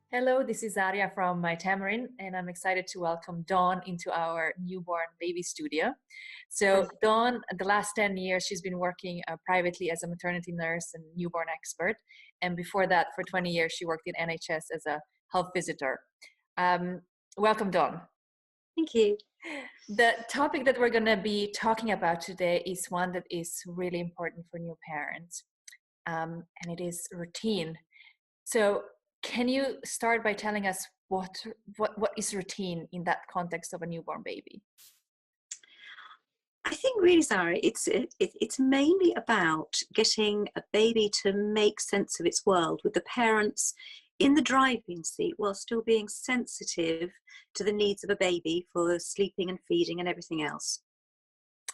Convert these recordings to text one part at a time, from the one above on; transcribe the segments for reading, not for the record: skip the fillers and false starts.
Hello, this is Zarja from myTamarin, and I'm excited to welcome Dawn into our newborn baby studio. So, Thank Dawn, the last 10 years, she's been working privately as a maternity nurse and newborn expert. And before that, for 20 years, she worked in NHS as a health visitor. Um, Welcome, Dawn. thank you. The topic that we're going to be talking about today is one that is really important for new parents, and it is routine. So, can you start by telling us what is routine in that context of a newborn baby? I think really, Sarah, it's mainly about getting a baby to make sense of its world with the parents in the driving seat while still being sensitive to the needs of a baby for sleeping and feeding and everything else.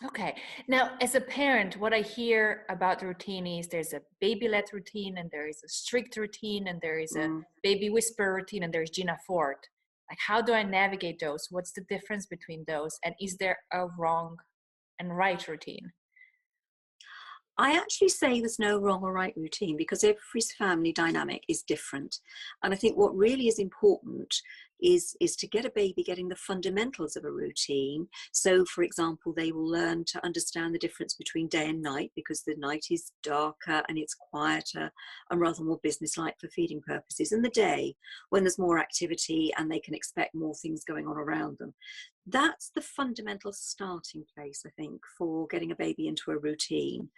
Okay. Now, as a parent, what I hear about the routine is there's a baby-led routine, and there is a strict routine, and there is a Mm. baby whisper routine, and there's Gina Ford. Like, how do I navigate those? What's the difference between those? And is there a wrong and right routine? I actually say there's no wrong or right routine because every family dynamic is different. And I think what really is important is to get a baby getting the fundamentals of a routine. So, for example, they will learn to understand the difference between day and night because the night is darker and it's quieter and rather more businesslike for feeding purposes. And the day, when there's more activity and they can expect more things going on around them. That's the fundamental starting place, I think, for getting a baby into a routine.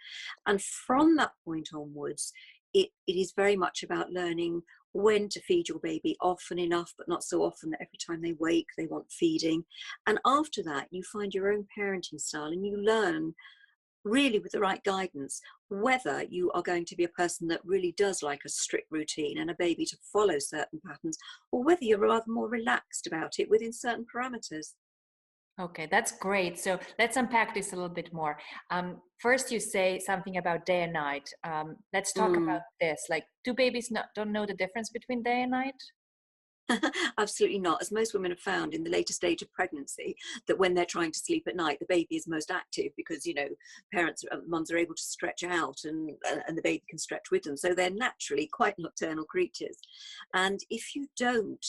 And from that point onwards, it is very much about learning when to feed your baby often enough, but not so often that every time they wake, they want feeding. And after that, you find your own parenting style and you learn really with the right guidance whether you are going to be a person that really does like a strict routine and a baby to follow certain patterns, or whether you're rather more relaxed about it within certain parameters. Okay, that's great. So let's unpack this a little bit more. First, you say something about day and night. Let's talk about Mm. this. Like, do babies don't know the difference between day and night? Absolutely not. As most women have found in the later stage of pregnancy, that when they're trying to sleep at night, the baby is most active because parents, mums are able to stretch out and the baby can stretch with them. So they're naturally quite nocturnal creatures. And if you don't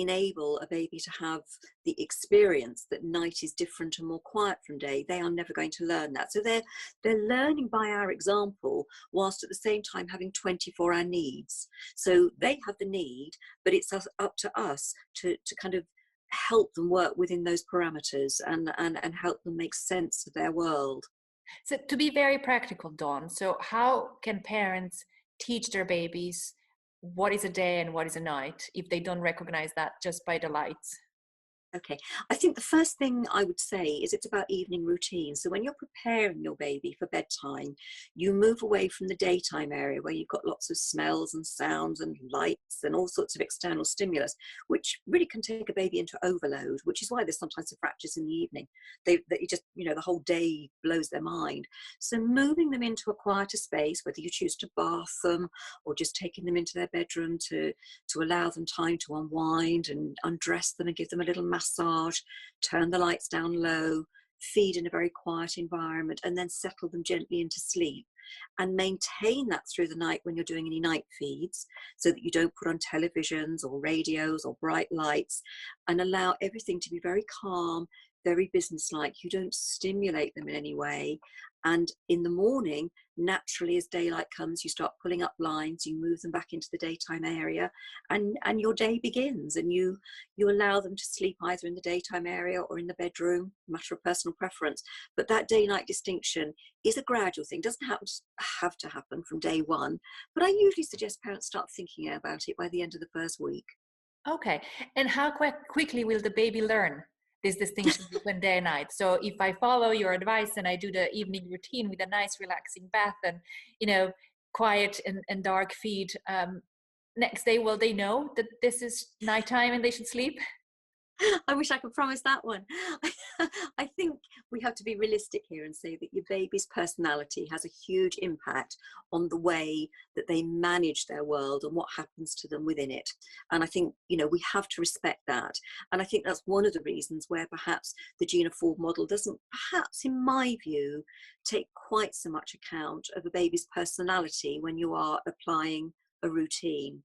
enable a baby to have the experience that night is different and more quiet from day, they are never going to learn that. So they're learning by our example, whilst at the same time having 24-hour needs. So they have the need, but it's up to us to kind of help them work within those parameters and help them make sense of their world. So to be very practical, Dawn, so how can parents teach their babies what is a day and what is a night if they don't recognize that just by the lights? Okay, I think the first thing I would say is it's about evening routine. So when you're preparing your baby for bedtime, you move away from the daytime area where you've got lots of smells and sounds and lights and all sorts of external stimulus, which really can take a baby into overload, which is why there's sometimes the fractures in the evening. They just, the whole day blows their mind. So moving them into a quieter space, whether you choose to bath them or just taking them into their bedroom to allow them time to unwind and undress them and give them a little massage, turn the lights down low, feed in a very quiet environment, and then settle them gently into sleep. And maintain that through the night when you're doing any night feeds, so that you don't put on televisions or radios or bright lights, and allow everything to be very calm, very businesslike. You don't stimulate them in any way. And in the morning, naturally, as daylight comes, you start pulling up blinds, you move them back into the daytime area, and your day begins. And you allow them to sleep either in the daytime area or in the bedroom, matter of personal preference. But that day-night distinction is a gradual thing. Doesn't have to happen from day one. But I usually suggest parents start thinking about it by the end of the first week. Okay. And how quickly will the baby learn this distinction between day and night? So if I follow your advice and I do the evening routine with a nice relaxing bath and, you know, quiet and dark feed, next day, will they know that this is nighttime and they should sleep? I wish I could promise that one. I think we have to be realistic here and say that your baby's personality has a huge impact on the way that they manage their world and what happens to them within it. And I think, we have to respect that. And I think that's one of the reasons where perhaps the Gina Ford model doesn't, perhaps in my view, take quite so much account of a baby's personality when you are applying a routine.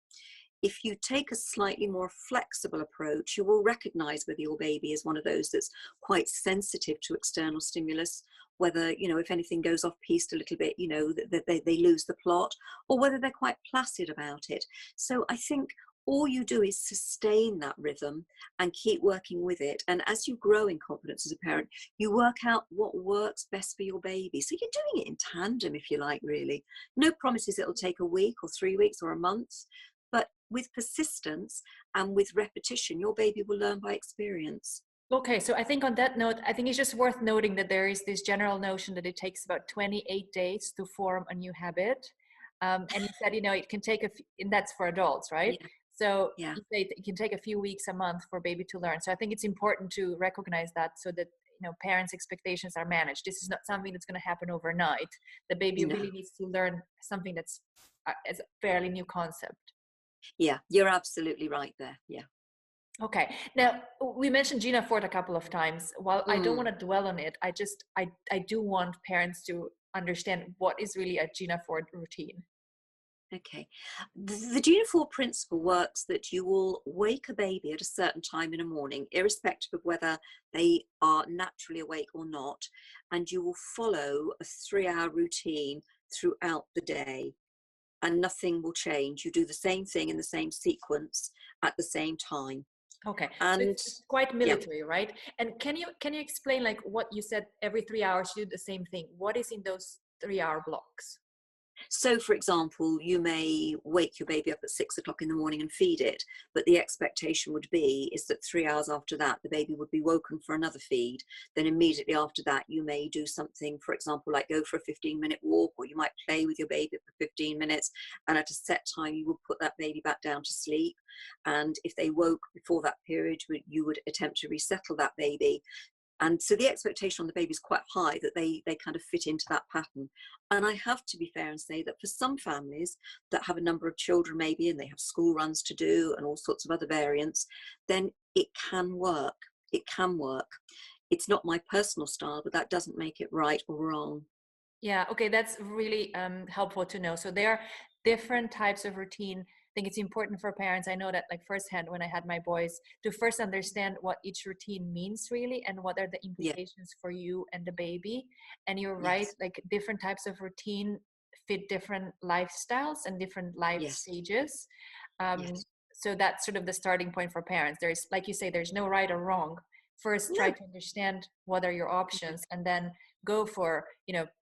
if you take a slightly more flexible approach, you will recognize whether your baby is one of those that's quite sensitive to external stimulus, whether, if anything goes off piste a little bit, that they lose the plot, or whether they're quite placid about it. So I think all you do is sustain that rhythm and keep working with it. And as you grow in confidence as a parent, you work out what works best for your baby. So you're doing it in tandem, if you like, really. No promises it'll take a week or 3 weeks or a month, but with persistence and with repetition, your baby will learn by experience. Okay, so I think on that note, I think it's just worth noting that there is this general notion that it takes about 28 days to form a new habit. And you said, it can take and that's for adults, right? Yeah, So yeah, you say it can take a few weeks, a month for baby to learn. So I think it's important to recognize that so that, parents' expectations are managed. This is not something that's going to happen overnight. The baby no. really needs to learn something that's is a fairly new concept. Yeah, you're absolutely right there. Yeah. Okay. Now we mentioned Gina Ford a couple of times. While I don't Mm. want to dwell on it, I do want parents to understand what is really a Gina Ford routine. Okay. The Gina 4 principle works that you will wake a baby at a certain time in the morning, irrespective of whether they are naturally awake or not, and you will follow a 3-hour routine throughout the day, and nothing will change. You do the same thing in the same sequence at the same time. Okay. So And it's quite yeah. military, right? And can you explain like what you said every 3 hours you do the same thing? What is in those 3 hour blocks? So, for example, you may wake your baby up at 6 o'clock in the morning and feed it, but the expectation would be is that 3 hours after that, the baby would be woken for another feed. Then immediately after that, you may do something, for example, like go for a 15-minute walk, or you might play with your baby for 15 minutes. And at a set time, you will put that baby back down to sleep. And if they woke before that period, you would attempt to resettle that baby. And so the expectation on the baby is quite high that they kind of fit into that pattern. And I have to be fair and say that for some families that have a number of children maybe, and they have school runs to do and all sorts of other variants, then it can work. It can work. It's not my personal style, but that doesn't make it right or wrong. Yeah, okay, that's really helpful to know. So there are different types of routine. I think it's important for parents. I know that like firsthand when I had my boys to first understand what each routine means really and what are the Yeah, implications for you and the baby. And you're right, yes, like different types of routine fit different lifestyles and different life yes, stages. Um, yes. so that's sort of the starting point for parents. There's, like you say, there's no right or wrong. First, try No, to understand what are your no. options and then go for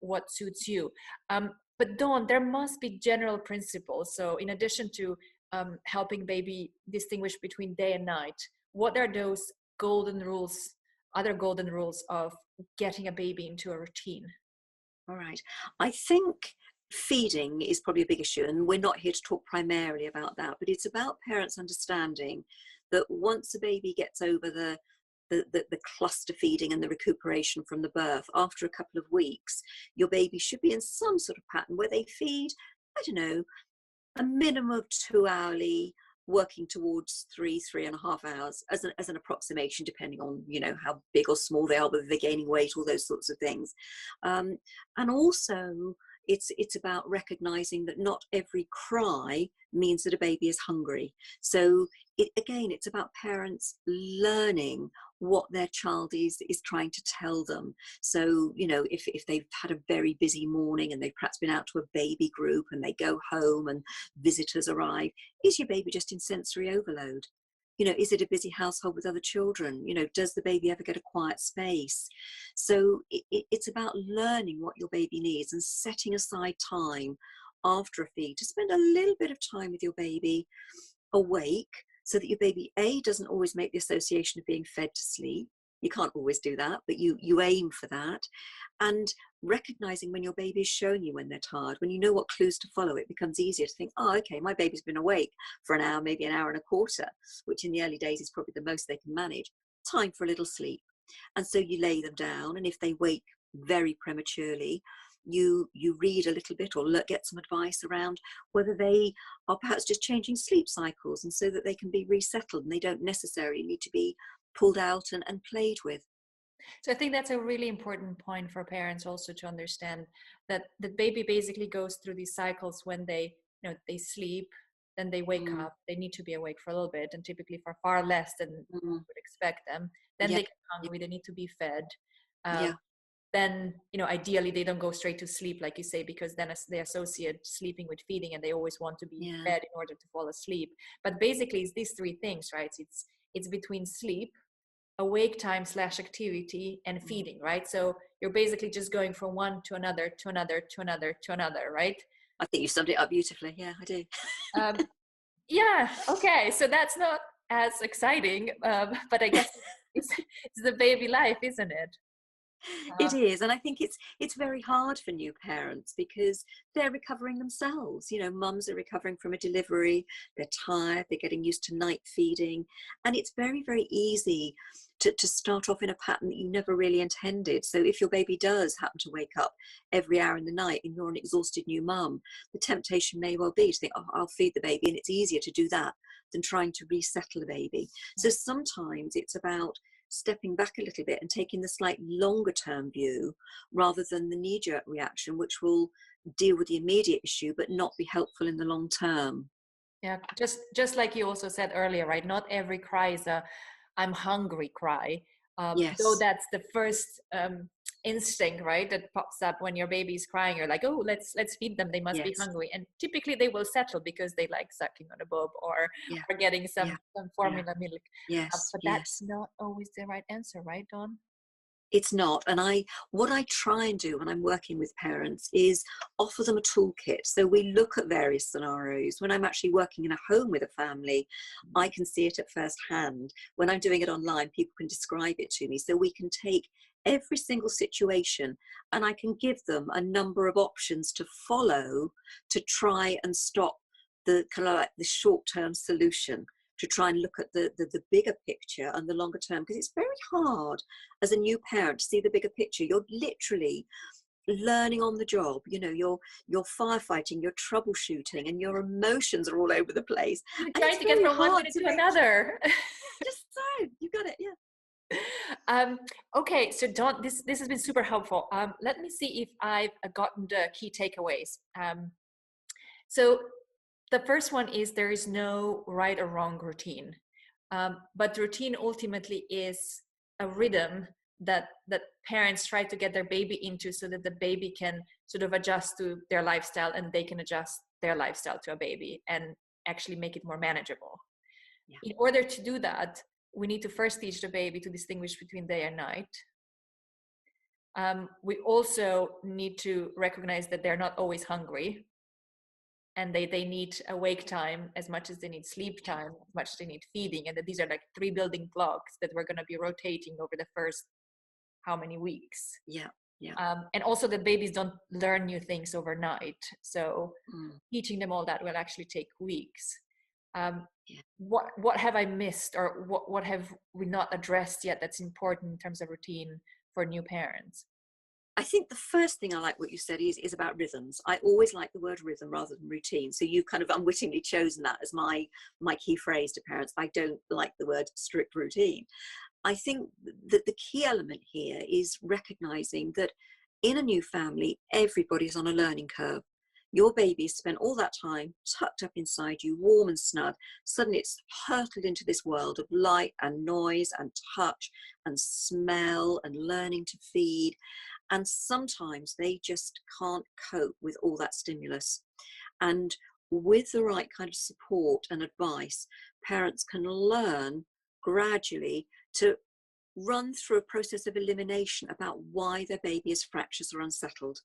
what suits you. But Dawn, there must be general principles. So in addition to helping baby distinguish between day and night, what are those golden rules, other golden rules of getting a baby into a routine? All right. I think feeding is probably a big issue, and we're not here to talk primarily about that, but it's about parents understanding that once a baby gets over the cluster feeding and the recuperation from the birth, after a couple of weeks, your baby should be in some sort of pattern where they feed, I don't know, a minimum of 2 hourly, working towards 3.5 hours as an approximation, depending on how big or small they are, whether they're gaining weight, all those sorts of things. And also it's about recognizing that not every cry means that a baby is hungry. So it's about parents learning what their child is trying to tell them. So if they've had a very busy morning and they've perhaps been out to a baby group and they go home and visitors arrive, is your baby just in sensory overload? Is it a busy household with other children? Does the baby ever get a quiet space? So it's about learning what your baby needs and setting aside time after a feed to spend a little bit of time with your baby awake, so that your baby doesn't always make the association of being fed to sleep. You can't always do that, but you aim for that. And recognizing when your baby is showing you when they're tired, when you know what clues to follow, it becomes easier to think, oh, okay, my baby's been awake for an hour, maybe an hour and a quarter, which in the early days is probably the most they can manage. Time for a little sleep. And so you lay them down, and if they wake very prematurely, you read a little bit or get some advice around whether they are perhaps just changing sleep cycles, and so that they can be resettled and they don't necessarily need to be pulled out and played with. So I think that's a really important point for parents also to understand that the baby basically goes through these cycles when they sleep, then they wake Mm. up, they need to be awake for a little bit, and typically for far less than you Mm. would expect them. Then Yeah. they get hungry, they need to be fed. Yeah. Then, ideally they don't go straight to sleep, like you say, because then they associate sleeping with feeding, and they always want to be Yeah. fed in order to fall asleep. But basically it's these three things, right? It's between sleep, awake time / activity, and Mm. feeding, right? So you're basically just going from one to another to another to another to another, right? I think you summed it up beautifully. Yeah, I do. um, yeah, okay, so that's not as exciting, but I guess it's the baby life, isn't it? It uh, is, and I think it's very hard for new parents because they're recovering themselves. Mums are recovering from a delivery, they're tired, they're getting used to night feeding, and it's very, very easy to start off in a pattern that you never really intended. So if your baby does happen to wake up every hour in the night and you're an exhausted new mum, the temptation may well be to think, oh, I'll feed the baby, and it's easier to do that than trying to resettle the baby. So sometimes it's about stepping back a little bit and taking the slight longer term view rather than the knee-jerk reaction, which will deal with the immediate issue but not be helpful in the long term. yeah, just like you also said earlier, right? Not every cry is a "I'm hungry" cry, though Yes. that's the first instinct, right, that pops up when your baby's crying. You're like, oh, let's feed them, they must be Yes. hungry, and typically they will settle because they like sucking on a boob, or Yeah. getting Yeah. some Yeah. formula milk. Yes. But that's Yes. not always the right answer, right, Dawn? It's not. And what I try and do when I'm working with parents is offer them a toolkit. So we look at various scenarios. When I'm actually working in a home with a family, I can see it at first hand. When I'm doing it online, people can describe it to me. So we can take every single situation and I can give them a number of options to follow to try and stop the kind of like the short-term solution, to try and look at the bigger picture and the longer term, because it's very hard as a new parent to see the bigger picture. You're literally learning on the job. You're firefighting, you're troubleshooting, and your emotions are all over the place, You're and trying it's to get very from one hard minute to to make another. just so you got it. Yeah. Okay, so Dawn, this has been super helpful. Let me see if I've gotten the key takeaways. So the first one is there is no right or wrong routine, but routine ultimately is a rhythm that parents try to get their baby into, so that the baby can sort of adjust to their lifestyle, and they can adjust their lifestyle to a baby and actually make it more manageable. Yeah. In order to do that, we need to first teach the baby to distinguish between day and night. We also need to recognize that they're not always hungry, and they need awake time as much as they need sleep time, as much as they need feeding, and that these are like three building blocks that we're going to be rotating over the first how many weeks. Yeah. Yeah. And also that babies don't learn new things overnight, so Mm. teaching them all that will actually take weeks. Yeah. What have I missed, or what have we not addressed yet that's important in terms of routine for new parents? I think the first thing I like what you said is about rhythms. I always like the word rhythm rather than routine. So you've kind of unwittingly chosen that as my key phrase to parents. I don't like the word strict routine. I think that the key element here is recognizing that in a new family, everybody's on a learning curve. Your baby's spent all that time tucked up inside you, warm and snug. Suddenly it's hurtled into this world of light and noise and touch and smell and learning to feed. And sometimes they just can't cope with all that stimulus. And with the right kind of support and advice, parents can learn gradually to run through a process of elimination about why their baby is fractious or unsettled,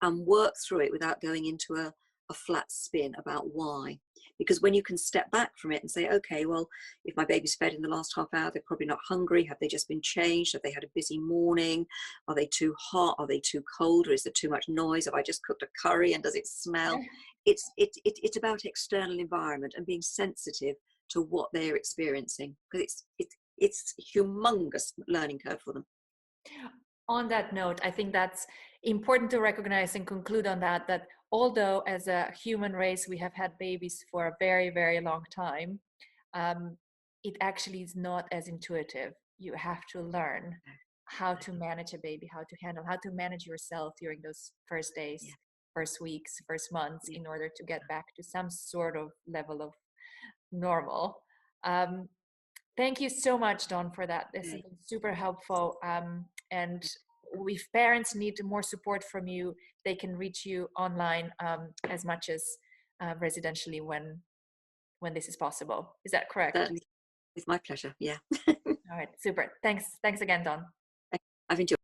and work through it without going into a flat spin about why. Because when you can step back from it and say, okay, well, if my baby's fed in the last half hour, they're probably not hungry. Have they just been changed? Have they had a busy morning? Are they too hot? Are they too cold? Or is there too much noise? Have I just cooked a curry and does it smell? It's about external environment and being sensitive to what they're experiencing, because it's humongous learning curve for them. On that note, I think that's important to recognize and conclude on that although as a human race we have had babies for a very, very long time, um, it actually is not as intuitive. You have to learn how to manage a baby, how to handle, how to manage yourself during those first days. Yeah. first weeks, first months, Yeah. in order to get back to some sort of level of normal. Thank you so much, Dawn, for that. This has Okay. been super helpful. And if parents need more support from you, they can reach you online as much as residentially when this is possible. Is that correct? Certainly, with my pleasure. Yeah. All right, super. Thanks. Thanks again, Dawn. I've enjoyed